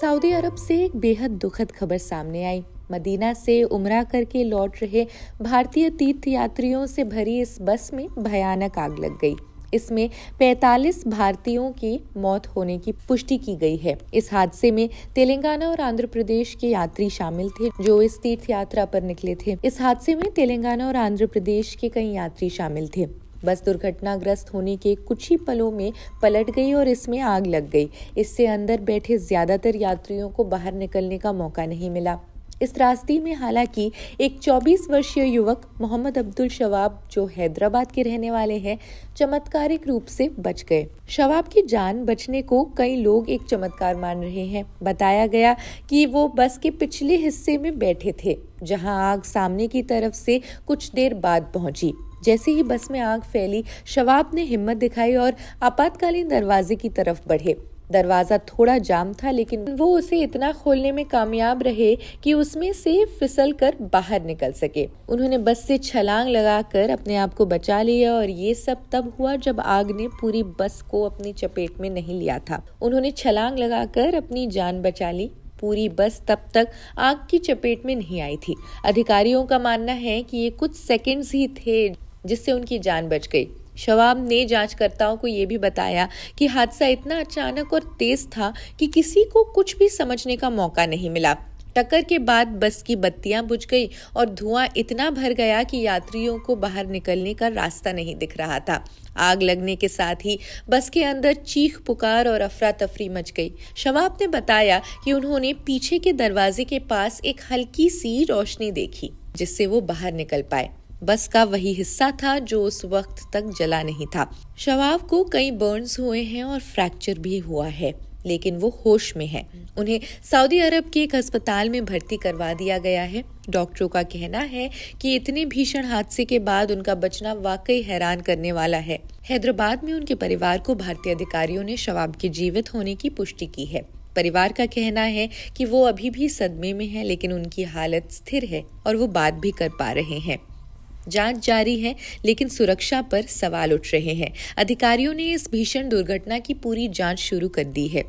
Saudi अरब से एक बेहद दुखद खबर सामने आई। मदीना से उमरा करके लौट रहे भारतीय तीर्थयात्रियों से भरी इस बस में भयानक आग लग गई। इसमें 45 भारतीयों की मौत होने की पुष्टि की गई है। इस हादसे में तेलंगाना और आंध्र प्रदेश के यात्री शामिल थे जो इस तीर्थ यात्रा पर निकले थे। इस हादसे में तेलंगाना और आंध्र प्रदेश के कई यात्री शामिल थे। बस दुर्घटनाग्रस्त होने के कुछ ही पलों में पलट गई और इसमें आग लग गई। इससे अंदर बैठे ज्यादातर यात्रियों को बाहर निकलने का मौका नहीं मिला। इस त्रासदी में हालांकि एक 24 वर्षीय युवक मोहम्मद अब्दुल शवाब जो हैदराबाद के रहने वाले हैं, चमत्कारिक रूप से बच गए। शवाब की जान बचने को कई लोग एक चमत्कार मान रहे हैं। बताया गया कि वो बस के पिछले हिस्से में बैठे थे जहां आग सामने की तरफ से कुछ देर बाद पहुंची। जैसे ही बस में आग फैली, शवाब ने हिम्मत दिखाई और आपातकालीन दरवाजे की तरफ बढ़े। दरवाजा थोड़ा जाम था लेकिन वो उसे इतना खोलने में कामयाब रहे कि उसमें से फिसल कर बाहर निकल सके। उन्होंने बस से छलांग लगाकर अपने आप को बचा लिया और ये सब तब हुआ जब आग ने पूरी बस को अपनी चपेट में नहीं लिया था। उन्होंने छलांग लगाकर अपनी जान बचा ली। पूरी बस तब तक आग की चपेट में नहीं आई थी। अधिकारियों का मानना है कि ये कुछ सेकंड्स ही थे जिससे उनकी जान बच गई। शवाब ने जांचकर्ताओं को ये भी बताया कि हादसा इतना अचानक और तेज था कि किसी को कुछ भी समझने का मौका नहीं मिला। टक्कर के बाद बस की बत्तियां बुझ गई और धुआं इतना भर गया कि यात्रियों को बाहर निकलने का रास्ता नहीं दिख रहा था। आग लगने के साथ ही बस के अंदर चीख पुकार और अफरा तफरी मच गई। शवाब ने बताया कि उन्होंने पीछे के दरवाजे के पास एक हल्की सी रोशनी देखी जिससे वो बाहर निकल पाए। बस का वही हिस्सा था जो उस वक्त तक जला नहीं था। शवाब को कई बर्न्स हुए हैं और फ्रैक्चर भी हुआ है, लेकिन वो होश में है। उन्हें सऊदी अरब के एक अस्पताल में भर्ती करवा दिया गया है। डॉक्टरों का कहना है कि इतने भीषण हादसे के बाद उनका बचना वाकई हैरान करने वाला है। हैदराबाद में उनके परिवार को भारतीय अधिकारियों ने शवाब के जीवित होने की पुष्टि की है। परिवार का कहना है कि वो अभी भी सदमे में है, लेकिन उनकी हालत स्थिर है और वो बात भी कर पा रहे हैं। जांच जारी है, लेकिन सुरक्षा पर सवाल उठ रहे हैं। अधिकारियों ने इस भीषण दुर्घटना की पूरी जांच शुरू कर दी है।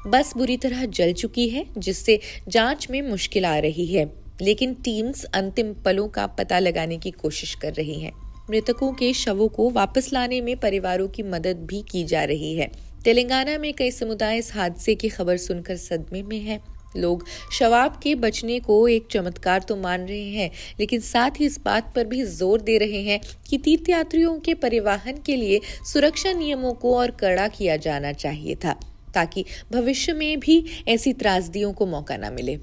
बस बुरी तरह जल चुकी है, जिससे जांच में मुश्किल आ रही है, लेकिन टीम्स अंतिम पलों का पता लगाने की कोशिश कर रही हैं। मृतकों के शवों को वापस लाने में परिवारों की मदद भी की जा रही है। तेलंगाना में कई समुदाय इस हादसे की खबर सुनकर सदमे में है। लोग शवाब के बचने को एक चमत्कार तो मान रहे हैं, लेकिन साथ ही इस बात पर भी जोर दे रहे हैं कि तीर्थयात्रियों के परिवहन के लिए सुरक्षा नियमों को और कड़ा किया जाना चाहिए था, ताकि भविष्य में भी ऐसी त्रासदियों को मौका न मिले।